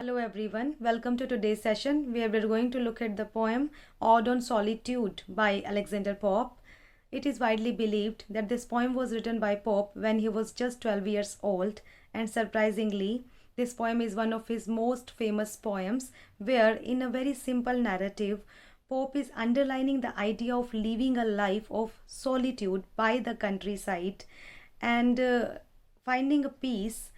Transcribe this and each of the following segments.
Hello everyone, welcome to today's session where we're going to look at the poem Ode on Solitude by Alexander Pope. It is widely believed that this poem was written by Pope when he was just 12 years old, and surprisingly, this poem is one of his most famous poems where, in a very simple narrative, Pope is underlining the idea of living a life of solitude by the countryside and finding a peace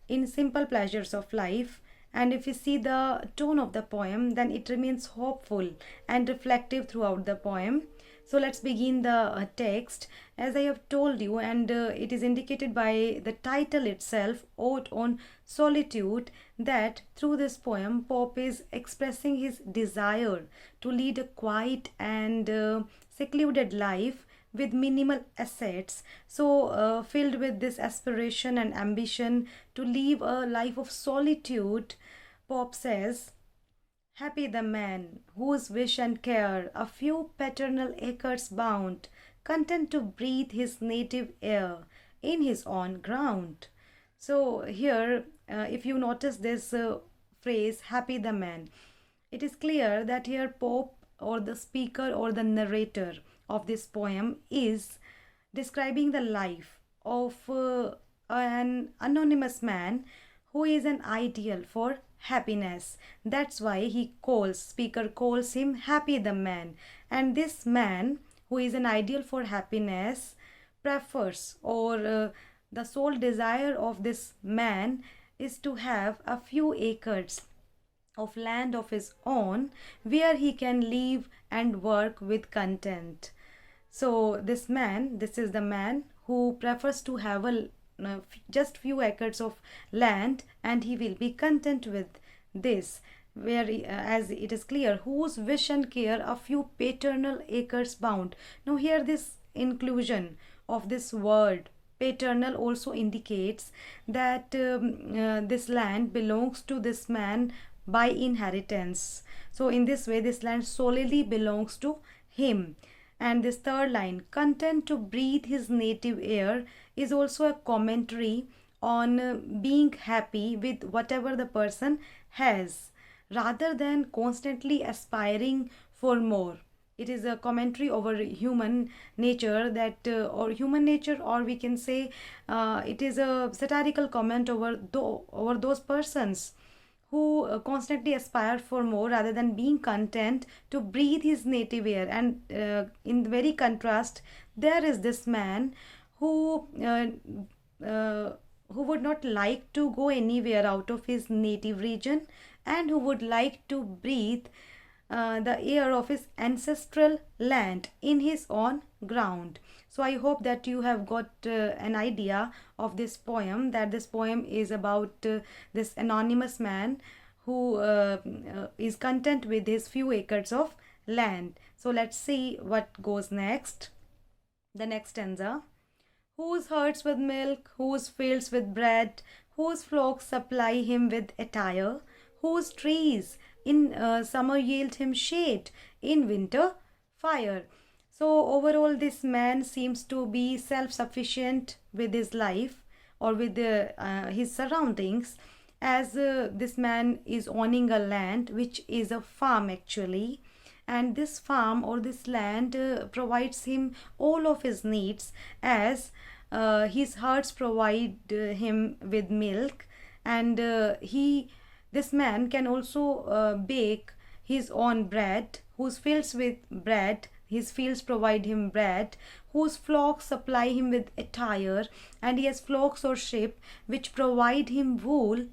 in simple pleasures of life. And if you see the tone of the poem, then it remains hopeful and reflective throughout the poem. So let's begin the text. As I have told you, and it is indicated by the title itself, Ode on Solitude, that through this poem, Pope is expressing his desire to lead a quiet and secluded life with minimal assets, so filled with this aspiration and ambition to live a life of solitude. Pope says, happy the man whose wish and care a few paternal acres bound, content to breathe his native air in his own ground. So here, if you notice this phrase, happy the man, it is clear that here Pope or the speaker or the narrator of this poem is describing the life of an anonymous man who is an ideal for happiness. That's why speaker calls him happy the man. And this man who is an ideal for happiness prefers, or the sole desire of this man is to have a few acres of land of his own where he can live and work with content. So this is the man who prefers to have just few acres of land, and he will be content with this. Where, as it is clear, whose wish and care a few paternal acres bound. Now here this inclusion of this word paternal also indicates that this land belongs to this man by inheritance. So in this way, this land solely belongs to him. And this third line, content to breathe his native air, is also a commentary on being happy with whatever the person has rather than constantly aspiring for more. It is a commentary over human nature, or human nature, or we can say it is a satirical comment over those persons who constantly aspire for more rather than being content to breathe his native air. And in very contrast, there is this man who who would not like to go anywhere out of his native region, and who would like to breathe the air of his ancestral land in his own ground. So I hope that you have got an idea of this poem, that this poem is about this anonymous man who is content with his few acres of land. So let's see what goes next. The next stanza. Whose herds with milk, whose fields with bread, whose flocks supply him with attire, whose trees in summer yield him shade, in winter fire. So overall, this man seems to be self-sufficient with his life, or with his surroundings, as this man is owning a land which is a farm actually. And this farm or this land provides him all of his needs, as his herds provide him with milk, and this man can also bake his own bread, whose fields with bread, his fields provide him bread, whose flocks supply him with attire, and he has flocks or sheep which provide him wool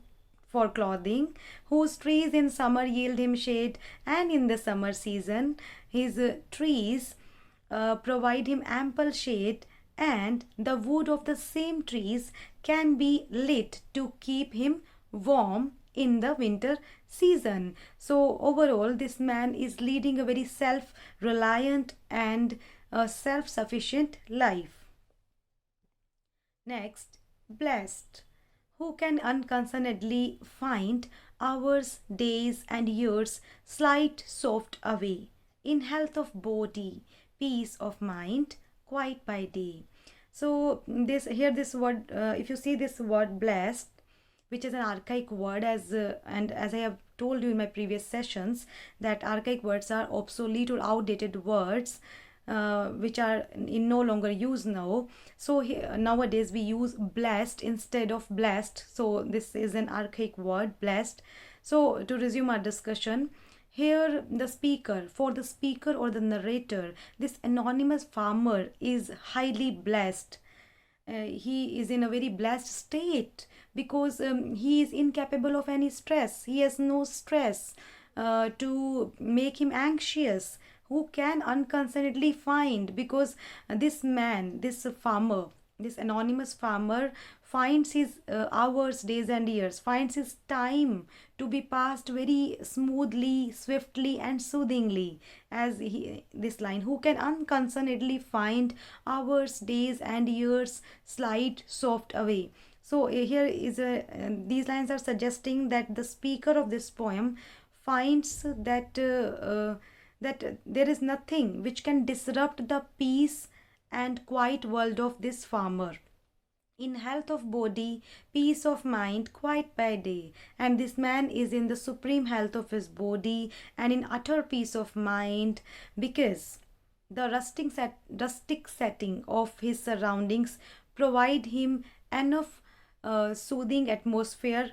for clothing, whose trees in summer yield him shade, and in the summer season his trees provide him ample shade, and the wood of the same trees can be lit to keep him warm in the winter season. So overall, this man is leading a very self-reliant and self-sufficient life. Next, blessed, who can unconcernedly find hours, days, and years slide soft away, in health of body, peace of mind, quiet by day. So this word, if you see this word blessed, which is an archaic word, and as I have told you in my previous sessions, that archaic words are obsolete or outdated words, which are in no longer use now. So nowadays we use blessed instead of blessed. So this is an archaic word, blessed. So to resume our discussion, here for the speaker or the narrator, this anonymous farmer is highly blessed. He is in a very blessed state because he is incapable of any stress. He has no stress to make him anxious, who can unconcernedly find, because this man, this farmer, this anonymous farmer finds his hours, days and years, finds his time to be passed very smoothly, swiftly and soothingly. As this line, who can unconcernedly find hours, days and years slide soft away. So here is these lines are suggesting that the speaker of this poem finds that there is nothing which can disrupt the peace and quiet world of this farmer. In health of body, peace of mind, quiet by day. And this man is in the supreme health of his body and in utter peace of mind, because the rustic setting of his surroundings provide him enough soothing atmosphere,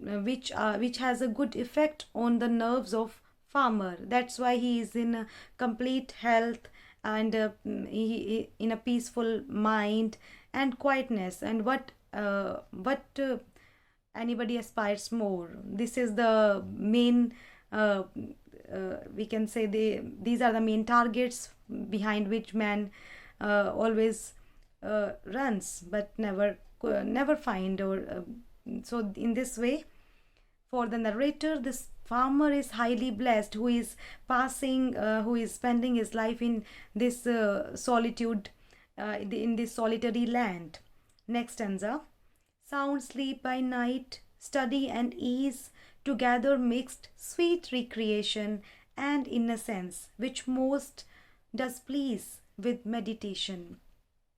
which has a good effect on the nerves of farmer. That's why he is in complete health and in a peaceful mind and quietness. And what anybody aspires more. This is the main we can say these are the main targets behind which man always runs, but never find. Or so in this way, for the narrator, this farmer is highly blessed, who is spending his life in this solitude, in this solitary land. Next stanza. Sound sleep by night, study and ease, together mixed sweet recreation and innocence, which most does please with meditation.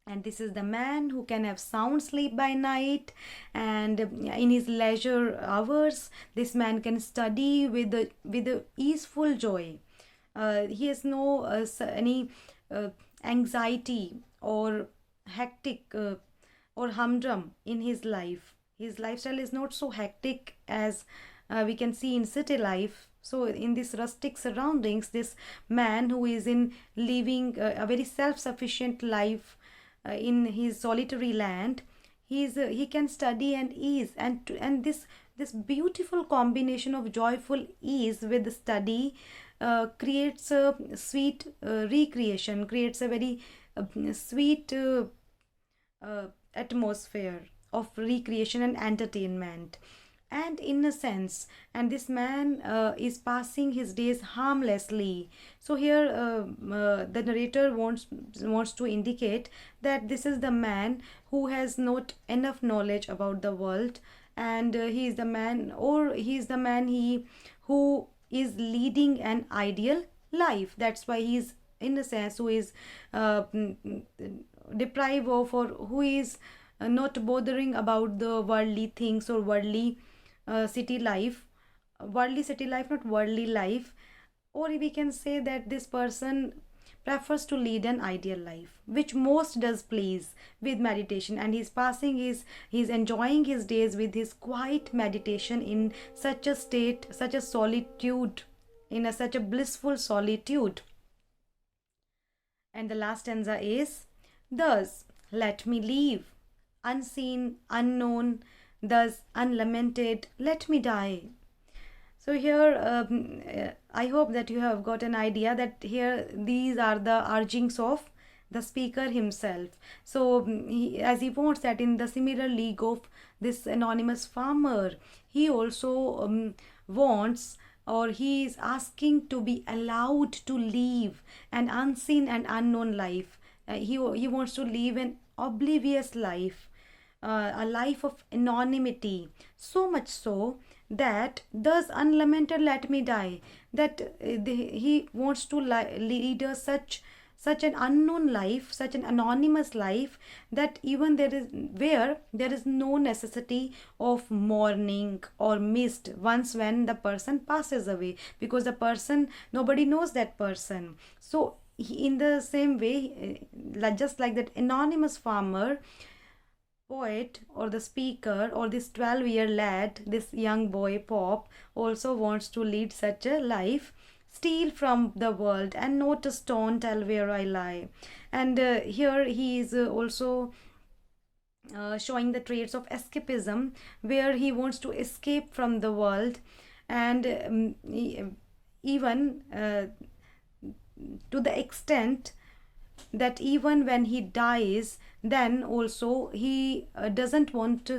And this is the man who can have sound sleep by night, and in his leisure hours this man can study with a easeful joy. He has no any anxiety or hectic or humdrum in his life. His lifestyle is not so hectic as we can see in city life. So in these rustic surroundings, this man who is in living a very self-sufficient life in his solitary land, he can study and ease, and this beautiful combination of joyful ease with study creates a sweet recreation, creates a very sweet atmosphere of recreation and entertainment and innocence. And this man is passing his days harmlessly. So here the narrator wants to indicate that this is the man who has not enough knowledge about the world, and he is the man who is leading an ideal life. That's why he is, in a sense, who is deprived of, or who is not bothering about the worldly things or worldly city life, not worldly life. Or we can say that this person prefers to lead an ideal life, which most does please with meditation, and he's enjoying his days with his quiet meditation in such a state, such a solitude, in such a blissful solitude. And the last stanza is, thus let me leave, unseen, unknown, thus unlamented, let me die. So here I hope that you have got an idea that here these are the urgings of the speaker himself. So as he wants that in the similar league of this anonymous farmer, he also wants, or he is asking to be allowed to live an unseen and unknown life. He wants to live an oblivious life, a life of anonymity, so much so that thus unlamented let me die, that he wants to lead a such such an unknown life, such an anonymous life, that even there is no necessity of mourning or mist once when the person passes away, because the person, nobody knows that person. So in the same way, just like that anonymous farmer, poet or the speaker or this 12-year lad, this young boy Pop, also wants to lead such a life, steal from the world and not a stone tell where I lie. And here he is also showing the traits of escapism, where he wants to escape from the world, and even to the extent that even when he dies, then also he doesn't want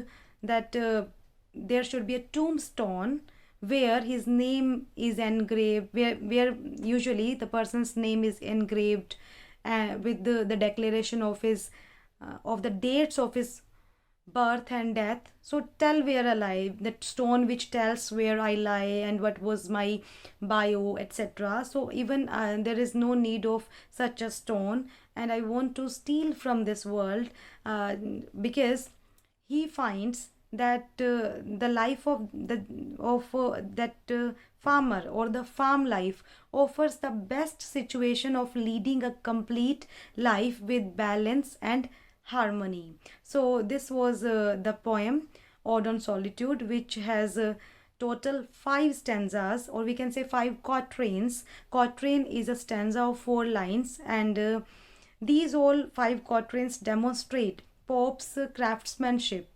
that there should be a tombstone where his name is engraved, where usually the person's name is engraved with the declaration of his of the dates of his birth and death. So tell where I lie, that stone which tells where I lie and what was my bio, etc. So even there is no need of such a stone, and I want to steal from this world, because he finds that the life of that farmer or the farm life offers the best situation of leading a complete life with balance and harmony. So this was the poem Ode on Solitude, which has total 5 stanzas, or we can say 5 quatrains. Quatrain is a stanza of 4 lines, and these all 5 quatrains demonstrate Pope's craftsmanship,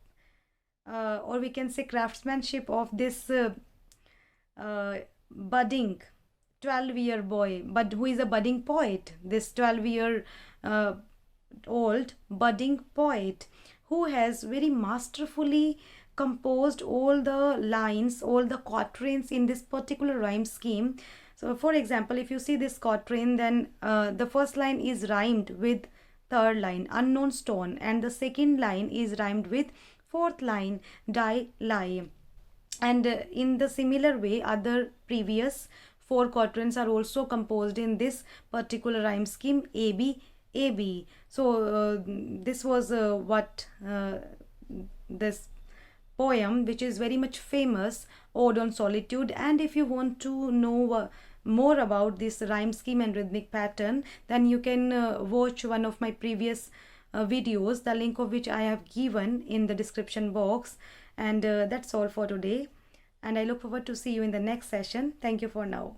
or we can say craftsmanship of this budding 12-year boy, but who is a budding poet, this 12-year old budding poet, who has very masterfully composed all the lines, all the quatrains in this particular rhyme scheme. So for example, if you see this quatrain, then the first line is rhymed with third line, unknown stone, and the second line is rhymed with fourth line, die lie. And in the similar way, other previous 4 quatrains are also composed in this particular rhyme scheme, AB AB. So this was what this poem, which is very much famous, Ode on Solitude. And if you want to know more about this rhyme scheme and rhythmic pattern, then you can watch one of my previous videos, the link of which I have given in the description box. And that's all for today, and I look forward to see you in the next session. Thank you for now.